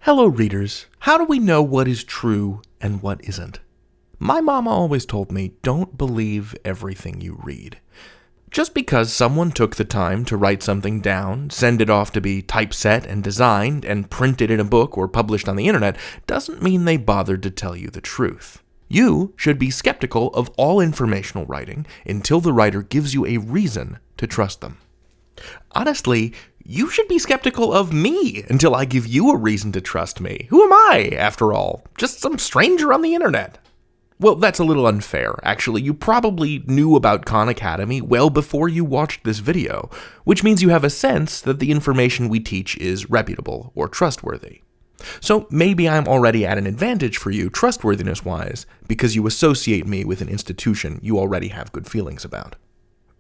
Hello readers, how do we know what is true and what isn't? My mama always told me, don't believe everything you read. Just because someone took the time to write something down, send it off to be typeset and designed, and printed in a book or published on the internet, doesn't mean they bothered to tell you the truth. You should be skeptical of all informational writing until the writer gives you a reason to trust them. Honestly, you should be skeptical of me until I give you a reason to trust me. Who am I, after all? Just some stranger on the internet. Well, that's a little unfair. Actually, you probably knew about Khan Academy well before you watched this video, which means you have a sense that the information we teach is reputable or trustworthy. So maybe I'm already at an advantage for you, trustworthiness-wise, because you associate me with an institution you already have good feelings about.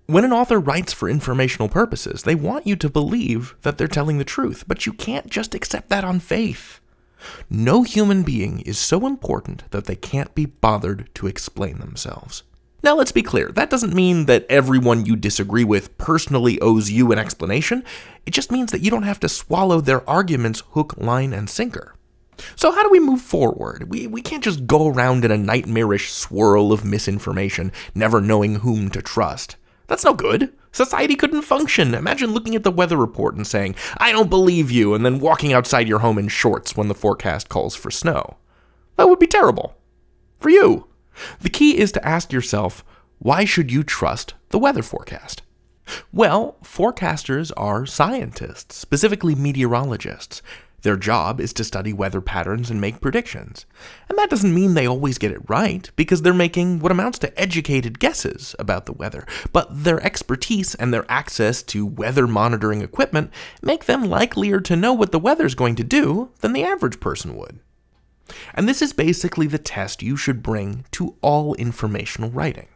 When an author writes for informational purposes, they want you to believe that they're telling the truth, but you can't just accept that on faith. No human being is so important that they can't be bothered to explain themselves. Now let's be clear, that doesn't mean that everyone you disagree with personally owes you an explanation. It just means that you don't have to swallow their arguments hook, line, and sinker. So how do we move forward? We can't just go around in a nightmarish swirl of misinformation, never knowing whom to trust. That's no good. Society couldn't function. Imagine looking at the weather report and saying, "I don't believe you," and then walking outside your home in shorts when the forecast calls for snow. That would be terrible. For you. The key is to ask yourself, why should you trust the weather forecast? Well, forecasters are scientists, specifically meteorologists. Their job is to study weather patterns and make predictions. And that doesn't mean they always get it right, because they're making what amounts to educated guesses about the weather. But their expertise and their access to weather monitoring equipment make them likelier to know what the weather's going to do than the average person would. And this is basically the test you should bring to all informational writing.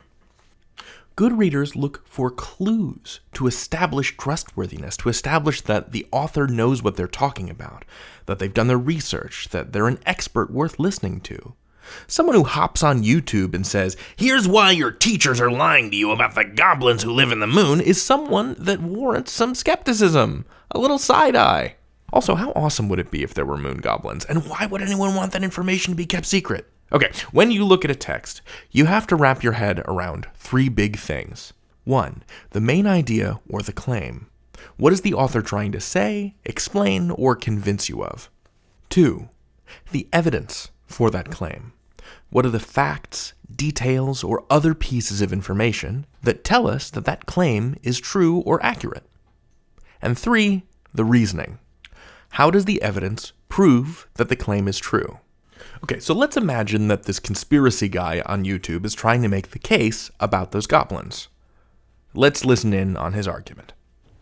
Good readers look for clues to establish trustworthiness, to establish that the author knows what they're talking about, that they've done their research, that they're an expert worth listening to. Someone who hops on YouTube and says, "Here's why your teachers are lying to you about the goblins who live in the moon," is someone that warrants some skepticism, a little side-eye. Also, how awesome would it be if there were moon goblins? And why would anyone want that information to be kept secret? Okay, when you look at a text, you have to wrap your head around three big things. 1, the main idea or the claim. What is the author trying to say, explain, or convince you of? 2, the evidence for that claim. What are the facts, details, or other pieces of information that tell us that that claim is true or accurate? And 3, the reasoning. How does the evidence prove that the claim is true? Okay, so let's imagine that this conspiracy guy on YouTube is trying to make the case about those goblins. Let's listen in on his argument.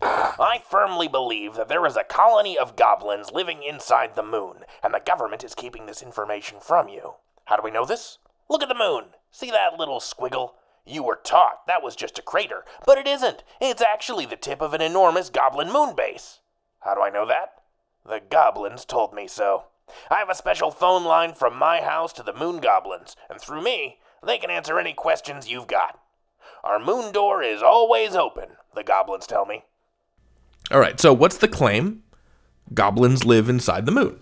I firmly believe that there is a colony of goblins living inside the moon, and the government is keeping this information from you. How do we know this? Look at the moon. See that little squiggle? You were taught that was just a crater, but it isn't. It's actually the tip of an enormous goblin moon base. How do I know that? The goblins told me so. I have a special phone line from my house to the moon goblins, and through me, they can answer any questions you've got. Our moon door is always open, the goblins tell me. All right, so what's the claim? Goblins live inside the moon.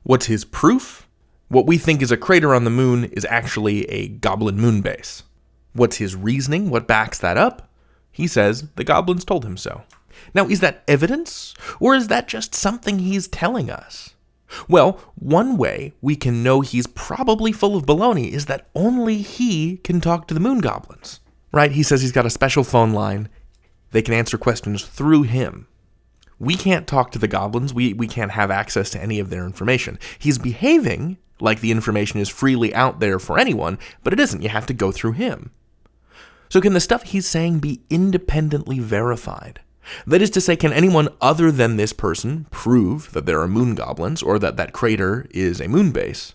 What's his proof? What we think is a crater on the moon is actually a goblin moon base. What's his reasoning? What backs that up? He says the goblins told him so. Now, is that evidence, or is that just something he's telling us? Well, one way we can know he's probably full of baloney is that only he can talk to the moon goblins. Right? He says he's got a special phone line. They can answer questions through him. We can't talk to the goblins. We can't have access to any of their information. He's behaving like the information is freely out there for anyone, but it isn't. You have to go through him. So can the stuff he's saying be independently verified? That is to say, can anyone other than this person prove that there are moon goblins or that that crater is a moon base?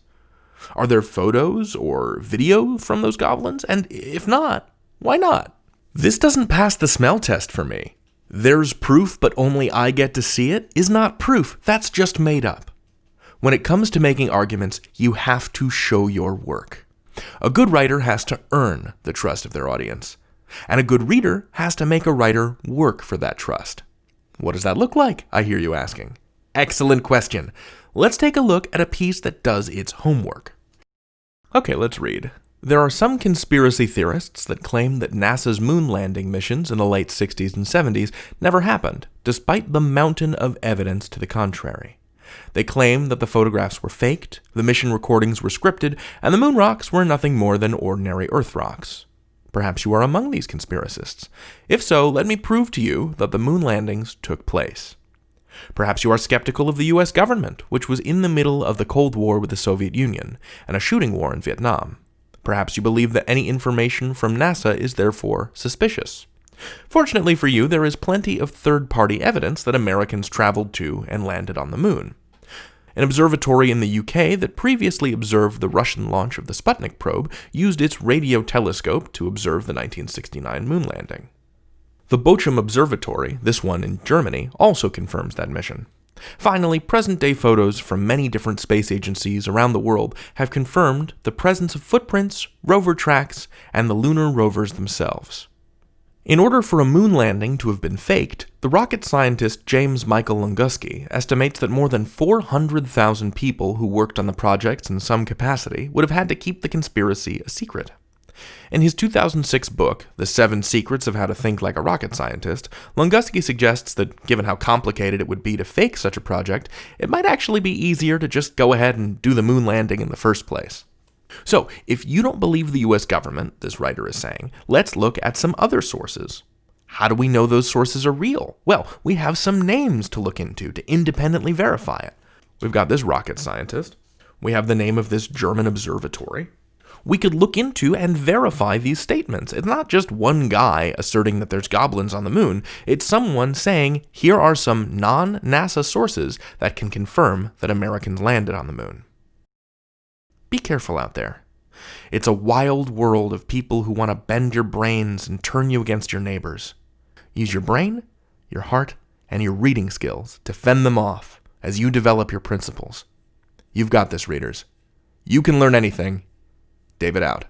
Are there photos or video from those goblins? And if not, why not? This doesn't pass the smell test for me. There's proof, but only I get to see it is not proof. That's just made up. When it comes to making arguments, you have to show your work. A good writer has to earn the trust of their audience. And a good reader has to make a writer work for that trust. What does that look like, I hear you asking? Excellent question. Let's take a look at a piece that does its homework. Okay, let's read. There are some conspiracy theorists that claim that NASA's moon landing missions in the late 60s and 70s never happened, despite the mountain of evidence to the contrary. They claim that the photographs were faked, the mission recordings were scripted, and the moon rocks were nothing more than ordinary Earth rocks. Perhaps you are among these conspiracists. If so, let me prove to you that the moon landings took place. Perhaps you are skeptical of the US government, which was in the middle of the Cold War with the Soviet Union, and a shooting war in Vietnam. Perhaps you believe that any information from NASA is therefore suspicious. Fortunately for you, there is plenty of third-party evidence that Americans traveled to and landed on the moon. An observatory in the UK that previously observed the Russian launch of the Sputnik probe used its radio telescope to observe the 1969 moon landing. The Bochum Observatory, this one in Germany, also confirms that mission. Finally, present-day photos from many different space agencies around the world have confirmed the presence of footprints, rover tracks, and the lunar rovers themselves. In order for a moon landing to have been faked, the rocket scientist James Michael Lunguski estimates that more than 400,000 people who worked on the projects in some capacity would have had to keep the conspiracy a secret. In his 2006 book, The 7 Secrets of How to Think Like a Rocket Scientist, Lunguski suggests that, given how complicated it would be to fake such a project, it might actually be easier to just go ahead and do the moon landing in the first place. So, if you don't believe the US government, this writer is saying, let's look at some other sources. How do we know those sources are real? Well, we have some names to look into to independently verify it. We've got this rocket scientist. We have the name of this German observatory. We could look into and verify these statements. It's not just one guy asserting that there's goblins on the moon. It's someone saying, here are some non-NASA sources that can confirm that Americans landed on the moon. Be careful out there. It's a wild world of people who want to bend your brains and turn you against your neighbors. Use your brain, your heart, and your reading skills to fend them off as you develop your principles. You've got this, readers. You can learn anything. David out.